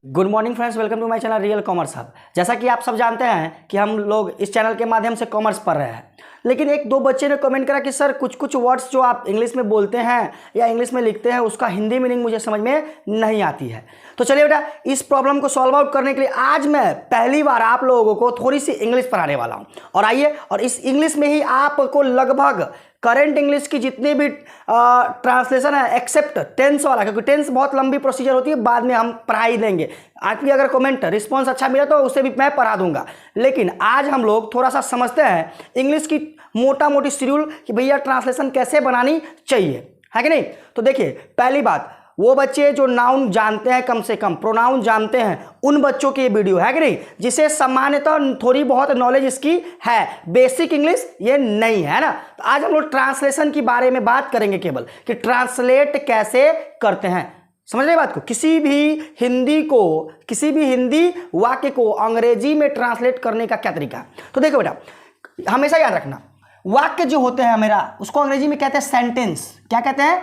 Good morning friends, welcome to my channel real commerce hub. जैसा कि आप सब जानते हैं कि हम लोग इस चैनल के माध्यम से कॉमर्स पढ़ रहे हैं, लेकिन एक दो बच्चे ने कमेंट करा कि सर कुछ कुछ वर्ड्स जो आप इंग्लिश में बोलते हैं या इंग्लिश में लिखते हैं उसका हिंदी मीनिंग मुझे समझ में नहीं आती है। तो चलिए बेटा, इस प्रॉब्लम को सॉल्व आउट करने के लिए आज मैं पहली बार आप लोगों को थोड़ी सी इंग्लिश पढ़ाने वाला हूँ। और आइए, और इस इंग्लिश में ही आपको लगभग करेंट इंग्लिश की जितनी भी ट्रांसलेशन है एक्सेप्ट टेंस वाला, क्योंकि टेंस बहुत लंबी प्रोसीजर होती है, बाद में हम पढ़ा ही देंगे। आपकी अगर कमेंट रिस्पॉन्स अच्छा मिला तो उसे भी मैं पढ़ा दूंगा, लेकिन आज हम लोग थोड़ा सा समझते हैं इंग्लिश की मोटा मोटी शेड्यूल कि भैया ट्रांसलेशन कैसे बनानी चाहिए, है कि नहीं। तो देखिए, पहली बात, वो बच्चे जो नाउन जानते हैं, कम से कम प्रोनाउन जानते हैं, उन बच्चों की ये वीडियो है कि नहीं, जिसे सामान्यतः थोड़ी बहुत नॉलेज इसकी है, बेसिक इंग्लिश ये नहीं है ना। तो आज हम लोग ट्रांसलेशन की बारे में बात करेंगे, केवल कि ट्रांसलेट कैसे करते हैं। समझ रहे बात को, किसी भी हिंदी वाक्य को अंग्रेजी में ट्रांसलेट करने का क्या तरीका है। तो देखो बेटा, हमेशा याद रखना, वाक्य जो होते हैं मेरा, उसको अंग्रेजी में कहते हैं सेंटेंस। क्या कहते हैं?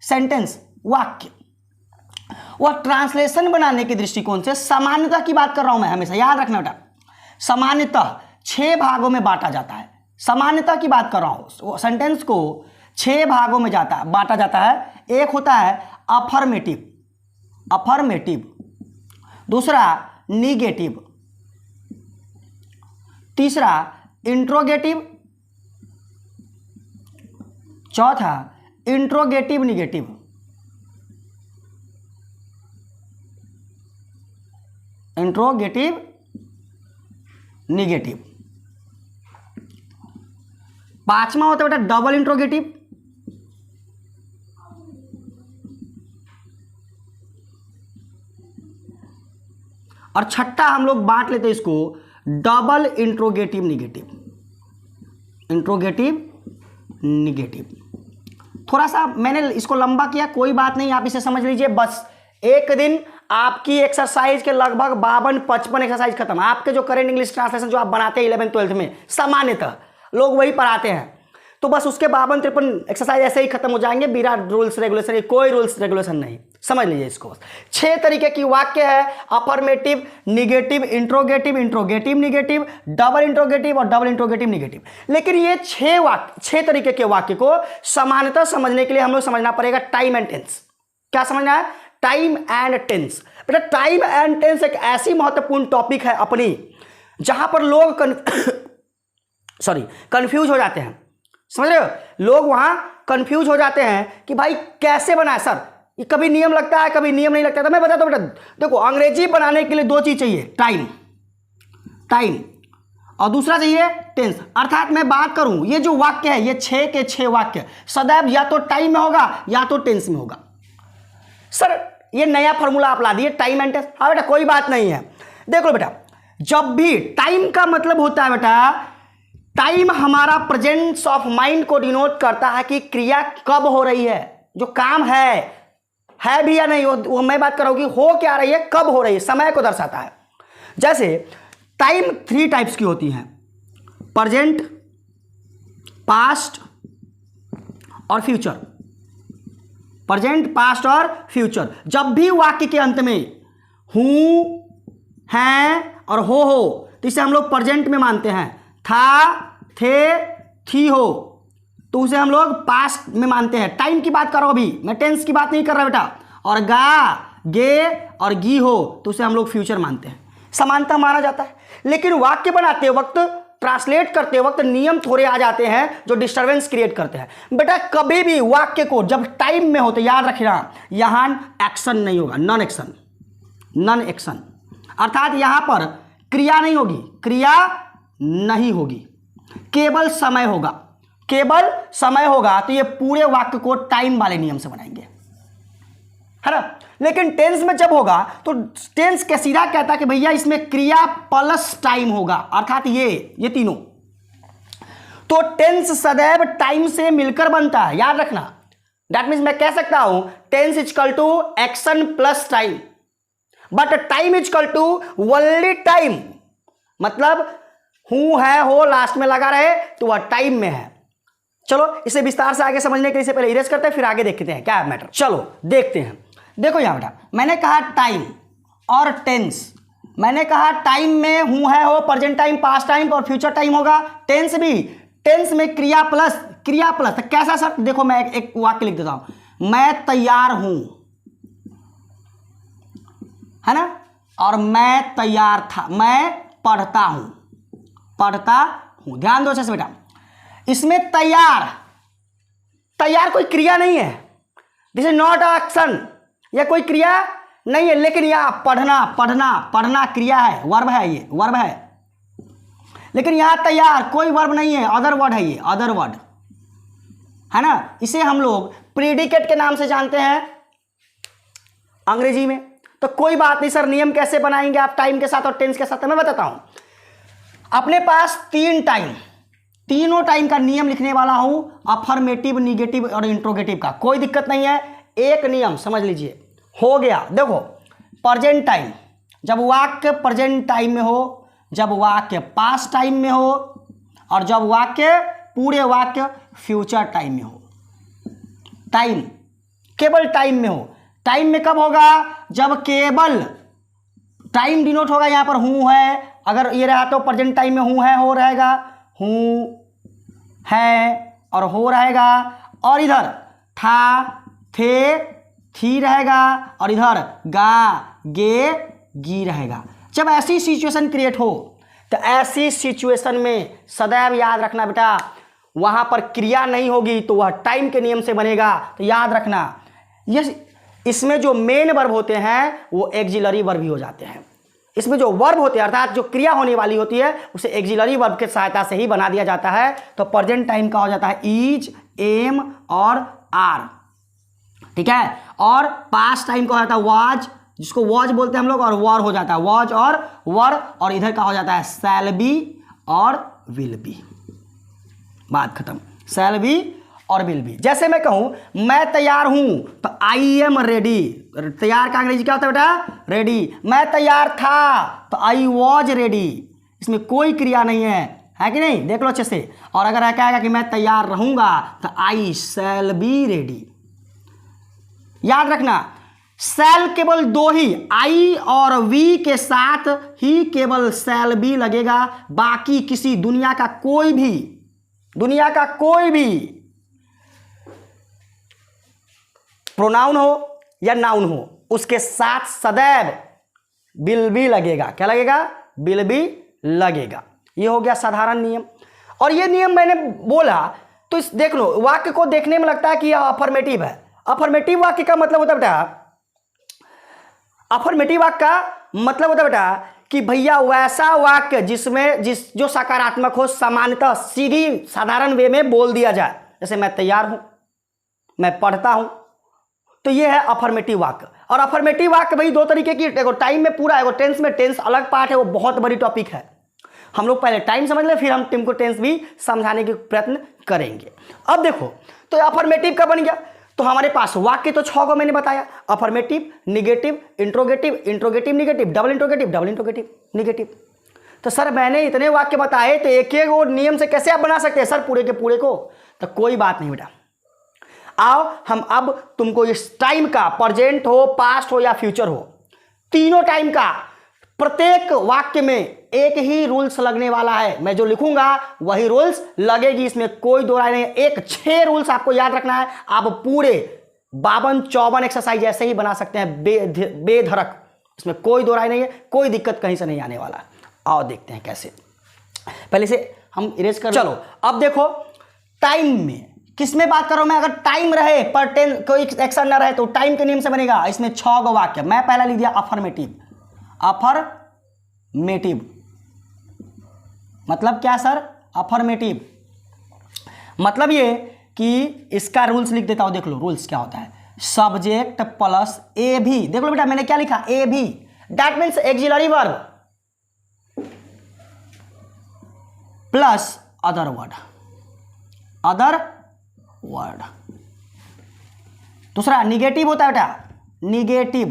सेंटेंस, वाक्य। वह ट्रांसलेशन बनाने के दृष्टिकोण से सामान्यतः की बात कर रहा हूं मैं, हमेशा याद रखना बेटा, सामान्यतः 6 भागों में बांटा जाता है। सामान्यतः की बात कर रहा हूं, सेंटेंस को 6 भागों में बांटा जाता है। एक होता है अफर्मेटिव, दूसरा निगेटिव, तीसरा इंट्रोगेटिव, चौथा इंट्रोगेटिव निगेटिव, पांचवा होता है बेटा डबल इंट्रोगेटिव, और छठा हम लोग बांट लेते हैं इसको डबल इंट्रोगेटिव निगेटिव। थोड़ा सा मैंने इसको लंबा किया, कोई बात नहीं, आप इसे समझ लीजिए। बस एक दिन आपकी एक्सरसाइज के लगभग 52-55 एक्सरसाइज खत्म। आपके जो करेंट इंग्लिश ट्रांसलेशन जो आप बनाते हैं 11th-12th में, सामान्यतः लोग वही पढ़ाते हैं, तो बस उसके 52-53 एक्सरसाइज ऐसे ही खत्म हो जाएंगे, बिना रूल्स रेगुलेशन, कोई रूल्स रेगुलेशन नहीं। समझ लीजिए इसको। बस 6 तरीके की वाक्य है, affirmative, negative, interrogative negative, double interrogative और डबल इंट्रोगेटिव निगेटिव। लेकिन ये 6 तरीके के वाक्य को सामान्यतः समझने के लिए हम लोग समझना पड़ेगा टाइम एंड टेंस। क्या समझना है? Time and tense. बेटा, टाइम एंड टेंस एक ऐसी महत्वपूर्ण टॉपिक है अपनी, जहां पर लोग कंफ्यूज हो जाते हैं। समझ रहे हो? लोग वहां कंफ्यूज हो जाते हैं कि भाई कैसे बनाए सर, ये कभी नियम लगता है, कभी नियम नहीं लगता। तो मैं बताता हूं बेटा, देखो, अंग्रेजी बनाने के लिए 2 चीज चाहिए, टाइम और दूसरा चाहिए टेंस। अर्थात मैं बात करूं, ये जो वाक्य है, ये 6 के 6 वाक्य सदैव या तो टाइम में होगा या तो टेंस में होगा। सर ये नया फॉर्मूला आप ला दिए, टाइम एंड टेंस। हाँ बेटा, कोई बात नहीं है। देखो बेटा, जब भी टाइम का मतलब होता है बेटा, टाइम हमारा प्रेजेंस ऑफ माइंड को डिनोट करता है कि क्रिया कब हो रही है, जो काम है भी या नहीं, वो मैं बात कर रहा हूं कि हो क्या रही है, कब हो रही है, समय को दर्शाता है। जैसे टाइम 3 टाइप्स की होती हैं, प्रेजेंट, पास्ट और फ्यूचर। प्रेजेंट, पास्ट और फ्यूचर। जब भी वाक्य के अंत में हूं, हैं और हो, तो इसे हम लोग प्रेजेंट में मानते हैं। था, थे, थी, हो, तो उसे हम लोग पास्ट में मानते हैं। टाइम की बात कर रहा हूं अभी, मैं टेंस की बात नहीं कर रहा बेटा। और गा, गे और गी हो, तो उसे हम लोग फ्यूचर मानते हैं। समानता माना जाता है। लेकिन वाक्य बनाते वक्त, ट्रांसलेट करते वक्त नियम थोड़े आ जाते हैं जो डिस्टरबेंस क्रिएट करते हैं। बेटा, कभी भी वाक्य को जब टाइम में हो तो याद रखना, यहां एक्शन नहीं होगा, नॉन एक्शन। अर्थात यहां पर क्रिया नहीं होगी, केवल समय होगा। तो ये पूरे वाक्य को टाइम वाले नियम से बनाएंगे, है ना। लेकिन टेंस में जब होगा तो टेंस के सीधा कहता है कि भैया इसमें क्रिया प्लस टाइम होगा, अर्थात ये तीनों। तो टेंस सदैव टाइम से मिलकर बनता है, याद रखना। दैट मीन्स मैं कह सकता हूं tense equal to action plus time, but time equal to only time. मतलब हूं, है, हो लास्ट में लगा रहे तो वह टाइम में है, चलो इसे विस्तार से आगे समझने के लिए पहले इरेज करते हैं, फिर आगे देखते हैं क्या है मैटर। चलो देखते हैं। देखो यहां बेटा मैंने कहा टाइम और टेंस, मैंने कहा टाइम में हूं है हो, प्रेजेंट टाइम, पास्ट टाइम और फ्यूचर टाइम होगा। टेंस भी, टेंस में क्रिया प्लस तो कैसा सर? देखो मैं एक वाक्य लिख देता हूं, मैं तैयार हूं, है ना, और मैं तैयार था, मैं पढ़ता हूं। ध्यान दो अच्छे बेटा, इसमें तैयार कोई क्रिया नहीं है, दिस इज नॉट एक्शन, यह कोई क्रिया नहीं है, लेकिन यह पढ़ना क्रिया है, वर्ब है, ये वर्ब है, लेकिन यहां तैयार कोई वर्ब नहीं है, अदर वर्ड है, ये अदर वर्ड है ना। इसे हम लोग प्रीडिकेट के नाम से जानते हैं अंग्रेजी में। तो कोई बात नहीं सर, नियम कैसे बनाएंगे आप टाइम के साथ और टेंस के साथ, मैं बताता हूं। अपने पास तीनों टाइम का नियम लिखने वाला हूं, अफर्मेटिव, निगेटिव और इंट्रोगेटिव का। कोई दिक्कत नहीं है, एक नियम समझ लीजिए, हो गया। देखो प्रेजेंट टाइम जब वाक्य प्रेजेंट टाइम में हो, जब वाक्य पास्ट टाइम में हो, और जब वाक्य पूरे वाक्य फ्यूचर टाइम में हो। टाइम केवल टाइम में हो, टाइम में कब होगा? जब केवल टाइम डिनोट होगा यहां पर हूं है, अगर ये रहा तो प्रेजेंट टाइम में हूं है हो रहेगा, हूं है और हो रहेगा, और इधर था, थे, थी रहेगा, और इधर गा, गे, गी रहेगा। जब ऐसी सिचुएशन क्रिएट हो तो ऐसी सिचुएशन में सदैव याद रखना बेटा, वहां पर क्रिया नहीं होगी तो वह टाइम के नियम से बनेगा। तो याद रखना ये, इसमें जो मेन वर्ब होते हैं वो एक्सिलरी वर्ब भी हो जाते हैं। इसमें जो वर्ब होते हैं अर्थात जो क्रिया होने वाली होती है उसे एक्सिलरी वर्ब के सहायता से ही बना दिया जाता है। तो प्रेजेंट टाइम का हो जाता है इज, एम और आर, ठीक है। और पास्ट टाइम का हो जाता है वाज, जिसको वॉज बोलते हैं हम लोग, और वर हो जाता है वॉज और वर, और इधर का हो जाता है शैल बी और विल बी। बात खत्म, शैल बी और विल बी। जैसे मैं कहूं मैं तैयार हूं तो आई एम रेडी, तैयार का अंग्रेजी क्या होता है बेटा? रेडी। मैं तैयार था तो आई वॉज रेडी, इसमें कोई क्रिया नहीं है कि नहीं? देख लो अच्छे से। और अगर कहेगा कि मैं तैयार रहूंगा तो आई शैल बी रेडी। याद रखना शैल केवल दो ही, आई और वी के साथ ही केवल शैल बी लगेगा, बाकी किसी दुनिया का कोई भी प्रोनाउन हो या नाउन हो उसके साथ सदैव विल बी लगेगा। क्या लगेगा? विल बी लगेगा। ये हो गया साधारण नियम। और ये नियम मैंने बोला तो इस देख लो, वाक्य को देखने में लगता है कि यह अफर्मेटिव है। अफर्मेटिव वाक्य का मतलब होता है बेटा, अफर्मेटिव वाक्य का मतलब होता है बेटा कि भैया वैसा वाक्य जिसमें जो सकारात्मक हो, सामान्यतः सीधी साधारण वे में बोल दिया जाए। जैसे मैं तैयार हूं, मैं पढ़ता हूं, तो ये है अफर्मेटिव वाक्य। और अफर्मेटिव वाक्य भाई दो तरीके की, एगो टाइम में पूरा, एगो टेंस में। टेंस अलग पार्ट है, वो बहुत बड़ी टॉपिक है। हम लोग पहले टाइम समझ ले, फिर हम टीम को टेंस भी समझाने के प्रयत्न करेंगे। अब देखो तो अफर्मेटिव का बन गया, तो हमारे पास वाक्य तो 6 को मैंने बताया, affirmative, negative, interrogative, interrogative negative, double interrogative negative. तो सर मैंने इतने वाक्य बताए तो एक एक नियम से कैसे आप बना सकते हैं सर पूरे के पूरे को? तो कोई बात नहीं बेटा, आओ हम अब तुमको इस टाइम का, प्रेजेंट हो, पास्ट हो या फ्यूचर हो, तीनों टाइम का प्रत्येक वाक्य में एक ही रूल्स लगने वाला है। मैं जो लिखूंगा वही रूल्स लगेगी, इसमें कोई दो राय नहीं है। 6 रूल्स आपको याद रखना है। आप पूरे 52-54 एक्सरसाइज ऐसे ही बना सकते हैं बेधड़क, इसमें कोई दो राय नहीं है, कोई दिक्कत कहीं से नहीं आने वाला। आओ देखते हैं कैसे। पहले से हम इरेज कर, चलो अब देखो टाइम में किस में बात कर रहा हूं मैं? अगर टाइम रहे पर कोई एक्शन ना रहे तो टाइम के नियम से बनेगा। इसमें 6 गो वाक्य, मैं पहला लिख दिया अफर्मेटिव। अफर्मेटिव मतलब क्या सर? अफर्मेटिव मतलब ये कि इसका रूल्स लिख देता हूं, देख लो रूल्स क्या होता है। सब्जेक्ट प्लस ए भी, देख लो बेटा मैंने क्या लिखा? A V, that means auxiliary verb plus other word. दूसरा निगेटिव होता है बेटा, negative,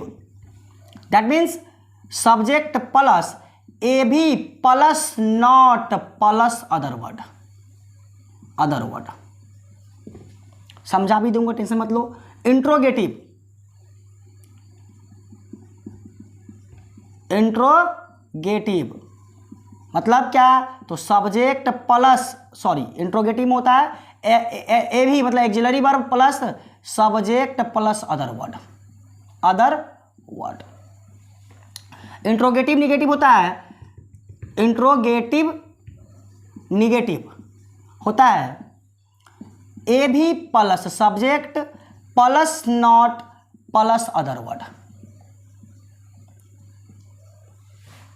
that means subject plus A V plus not plus other word. समझा भी दूंगा, टेंशन मत लो। इंट्रोगेटिव, इंट्रोगेटिव मतलब क्या? तो सब्जेक्ट प्लस, सॉरी इंट्रोगेटिव में होता है ए भी मतलब axillary verb plus subject plus other word, other word. Interrogative negative होता है, इंट्रोगेटिव निगेटिव होता है ए V plus subject plus not plus other word,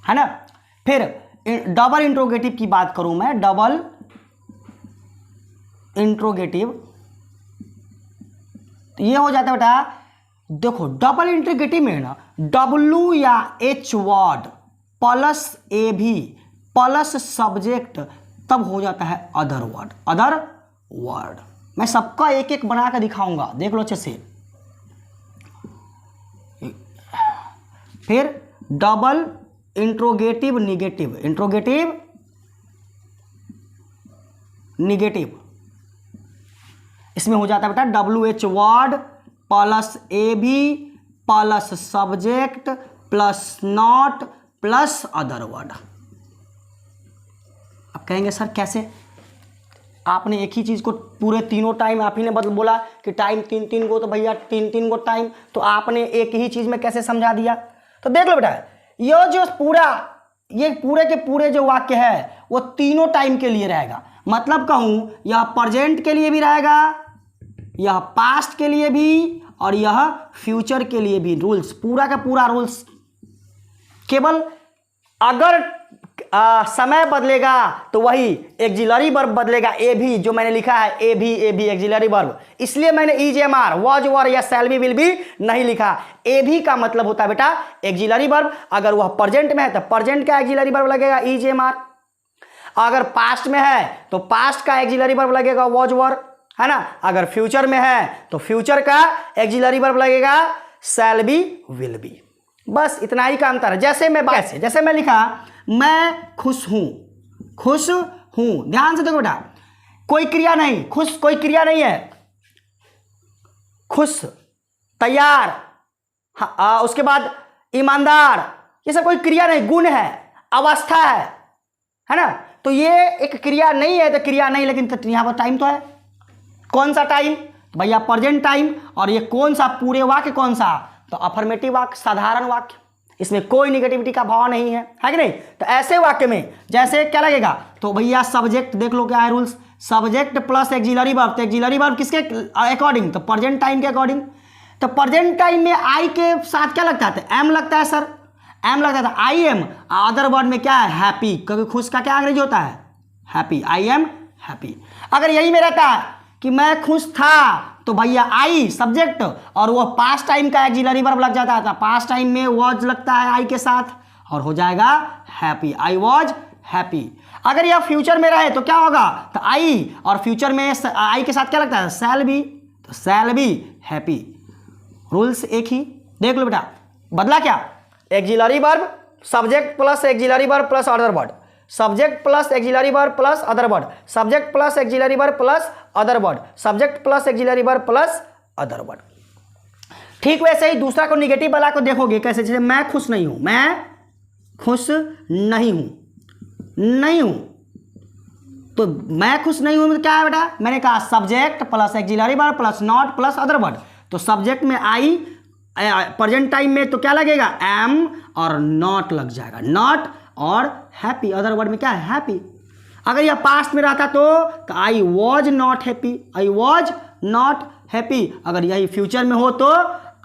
है ना। फिर डबल इंट्रोगेटिव की बात करूं मैं, डबल इंट्रोगेटिव तो ये हो जाता है बेटा, देखो डबल इंट्रोगेटिव में ना डब्ल्यू या H word plus A V plus subject तब हो जाता है अदर वर्ड, अदर वर्ड। मैं सबका एक एक बना कर दिखाऊंगा, देख लो अच्छे से। फिर double interrogative negative, interrogative negative इसमें हो जाता है बेटा W H word plus A V plus subject plus not plus other word. अब कहेंगे सर कैसे? आपने एक ही चीज़ को पूरे तीनों टाइम आप ही ने बोला कि टाइम तीन तीन गो, तो भैया तीन तीन गो टाइम, तो आपने एक ही चीज़ में कैसे समझा दिया? तो देख लो बेटा, ये जो पूरा ये पूरे के पूरे जो वाक्य है वो तीनों टाइम के लिए रहेगा। मतलब कहूँ यह प्रेजेंट के लिए भी रहेगा, यह पास्ट के लिए भी, और यह फ्यूचर के लिए भी। रूल्स पूरा का पूरा रूल्स, केवल अगर समय बदलेगा तो वही एक्सिलरी वर्ब बदलेगा, ए भी जो मैंने लिखा है ए भी एक्सिलरी वर्ब, इसलिए मैंने ईजेएमआर वाज वर या शैल बी विल बी नहीं लिखा। ए भी का मतलब होता है बेटा एक्सिलरी वर्ब, अगर वह प्रेजेंट में है तो प्रेजेंट का एक्सिलरी वर्ब लगेगा ईजेएमआर, अगर पास्ट में है तो पास्ट का एक्सिलरी वर्ब लगेगा वाज वर, है ना। अगर फ्यूचर में है तो फ्यूचर का एक्सिलरी वर्ब लगेगा शैल बी विल बी। बस इतना ही का अंतर है। जैसे मैं लिखा मैं खुश हूं, खुश हूं, ध्यान से देखो बेटा, कोई क्रिया नहीं, खुश कोई क्रिया नहीं है, खुश, तैयार, उसके बाद ईमानदार, ये सब कोई क्रिया नहीं, गुण है, अवस्था है ना। तो ये एक क्रिया नहीं है तो क्रिया नहीं, लेकिन यहाँ पर टाइम तो है। कौन सा टाइम? भैया प्रेजेंट टाइम। और ये कौन सा पूरे वाक्य, कौन सा? तो अफर्मेटिव वाक्य, साधारण वाक्य, इसमें कोई निगेटिविटी का भाव नहीं है कि नहीं। तो ऐसे वाक्य में जैसे क्या लगेगा, तो भैया सब्जेक्ट देख लो क्या है rules, subject plus axillary verb. तो एक्सिलरी वर्ब किसके अकॉर्डिंग? तो प्रेजेंट टाइम के अकॉर्डिंग। तो प्रेजेंट टाइम में आई के साथ क्या लगता है? एम लगता है सर, एम लगता है, आई एम। अदर वर्ड में क्या है? हैप्पी, क्योंकि खुश का क्या अंग्रेजी होता है? Happy, I am happy. अगर यही में रहता है कि मैं खुश था, तो भैया आई सब्जेक्ट और वो पास्ट टाइम का एक्सिलरी वर्ब लग जाता है, पास्ट टाइम में वाज लगता है आई के साथ और हो जाएगा हैप्पी, आई वाज हैप्पी। अगर यह फ्यूचर में रहे तो क्या होगा? तो आई और फ्यूचर में आई के साथ क्या लगता है? शैल बी, तो शैल बी हैप्पी। रूल्स एक ही, देख लो बेटा, बदला क्या? Axillary verb, subject plus axillary verb plus other word, subject plus axillary verb plus other word, subject plus axillary verb plus other word, subject plus axillary verb plus other word. ठीक वैसे ही दूसरा को negative वाला को देखोगे कैसे, जैसे मैं खुश नहीं हूं, मैं खुश नहीं हूं, नहीं हूं, तो मैं खुश नहीं हूं मतलब क्या है बेटा? मैंने कहा subject plus axillary verb plus not plus other word. तो सब्जेक्ट में आई, प्रेजेंट टाइम में तो क्या लगेगा? एम और नॉट लग जाएगा, नॉट और हैप्पी। अदर वर्ड में क्या है? हैप्पी। अगर यह पास्ट में रहता तो I was not happy, I was not happy. अगर यही फ्यूचर में हो तो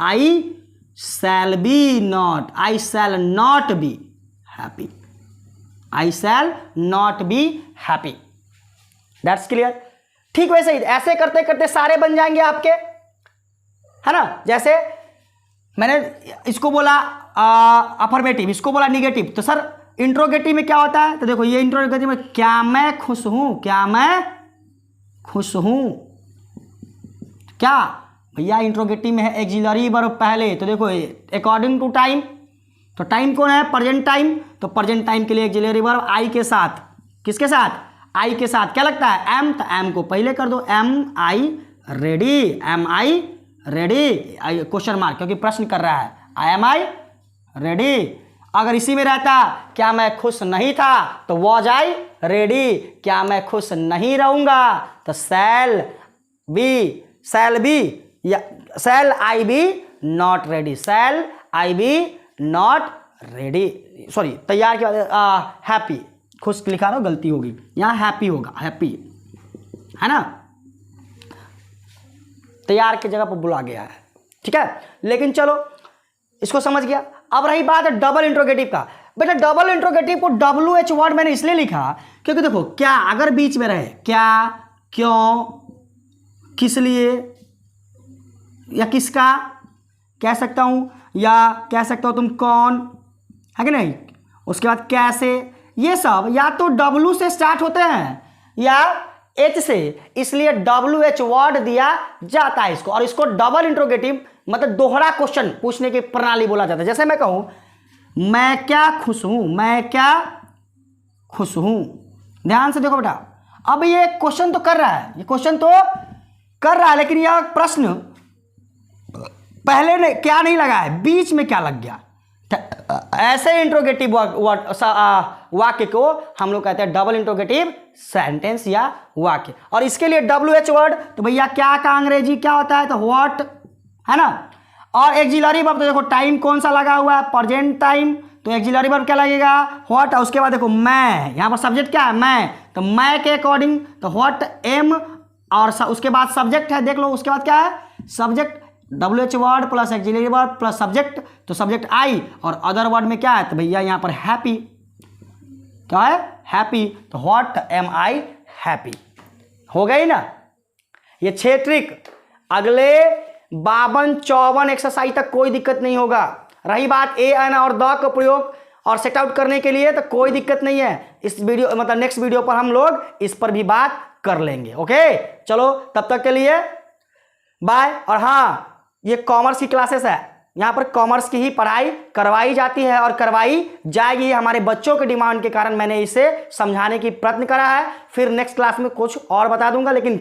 I shall be not, I shall not be happy, I shall not be happy. That's clear. ठीक वैसे ही ऐसे करते करते सारे बन जाएंगे आपके, है ना। जैसे मैंने इसको बोला अफर्मेटिव, इसको बोला निगेटिव, तो सर इंट्रोगेटिव में क्या होता है? तो देखो ये इंट्रोगेटिव में क्या मैं खुश हूं, क्या मैं खुश हूं, क्या भैया इंट्रोगेटिव में है एक्सिलरी वर्ब पहले, तो देखो अकॉर्डिंग टू टाइम, तो टाइम कौन है? Present time. तो प्रेजेंट टाइम के लिए एक्सिलरी वर्ब आई के साथ, किसके साथ? आई के साथ क्या लगता है? एम। तो एम को पहले कर दो, am I ready, am I ready, question mark, क्योंकि प्रश्न कर रहा है, आई एम आई रेडी। अगर इसी में रहता क्या मैं खुश नहीं था, तो वॉज आई रेडी, क्या मैं खुश नहीं रहूंगा, तो शैल बी या shall I be not ready, shall I be not ready, sorry तैयार के बाद हैप्पी, खुश लिखा रहा हूं, गलती होगी, यहां हैप्पी होगा, हैप्पी है ना, तैयार की जगह पर बुला गया है, ठीक है। लेकिन चलो इसको समझ गया। अब रही बात है डबल इंट्रोगेटिव का। बेटा डबल इंट्रोगेटिव को WH वर्ड मैंने इसलिए लिखा क्योंकि देखो क्या अगर बीच में रहे, क्या, क्यों, किस लिए या किसका कह सकता हूं, या कह सकता हो तुम कौन, है कि नहीं, उसके बाद कैसे, ये सब या तो W से स्टार्ट होते हैं या H से, इसलिए WH वर्ड दिया जाता है इसको। और इसको डबल इंट्रोगेटिव मतलब दोहरा क्वेश्चन पूछने की प्रणाली बोला जाता है। जैसे मैं कहूं मैं क्या खुश हूं, मैं क्या खुश हूं, ध्यान से देखो बेटा, अब ये क्वेश्चन तो कर रहा है, ये क्वेश्चन तो कर रहा है, लेकिन यह प्रश्न पहले ने क्या नहीं लगा है, बीच में क्या लग गया। ऐसे इंट्रोगेटिव वाक्य को हम लोग कहते हैं डबल इंट्रोगेटिव सेंटेंस या वाक्य। और इसके लिए WH वर्ड, तो भैया क्या का अंग्रेजी क्या होता है, तो व्हाट, है ना। और एक्सिलरी वर्ब, तो देखो टाइम कौन सा लगा हुआ है, प्रेजेंट टाइम, तो एक्सिलरी वर्ब क्या लगेगा, व्हाट। और उसके बाद देखो मैं, यहाँ पर सब्जेक्ट क्या है, मैं, तो मैं के अकॉर्डिंग तो व्हाट एम, और उसके बाद सब्जेक्ट है, देख लो उसके बाद क्या है, subject WH word plus axillary verb plus subject, तो सब्जेक्ट आई, और अदर वर्ड में क्या है, तो भैया यहाँ पर हैप्पी, क्या है, हैप्पी, तो व्हाट एम आई हैप्पी, हो गई ना। ये 6 ट्रिक, अगले 52-54 एक्सरसाइज तक कोई दिक्कत नहीं होगा। रही बात ए एन और द का प्रयोग और सेट आउट करने के लिए, तो कोई दिक्कत नहीं है, इस वीडियो मतलब नेक्स्ट वीडियो पर हम लोग इस पर भी बात कर लेंगे। ओके चलो तब तक के लिए बाय। और हाँ, ये कॉमर्स की क्लासेस है, यहाँ पर कॉमर्स की ही पढ़ाई करवाई जाती है और करवाई जाएगी। हमारे बच्चों के डिमांड के कारण मैंने इसे समझाने की प्रयत्न करा है। फिर नेक्स्ट क्लास में कुछ और बता दूंगा, लेकिन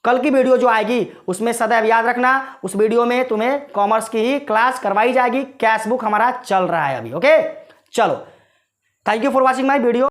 कल की वीडियो जो आएगी उसमें सदैव याद रखना, उस वीडियो में तुम्हें कॉमर्स की ही क्लास करवाई जाएगी। कैश बुक हमारा चल रहा है अभी। ओके चलो, thank you for watching my video.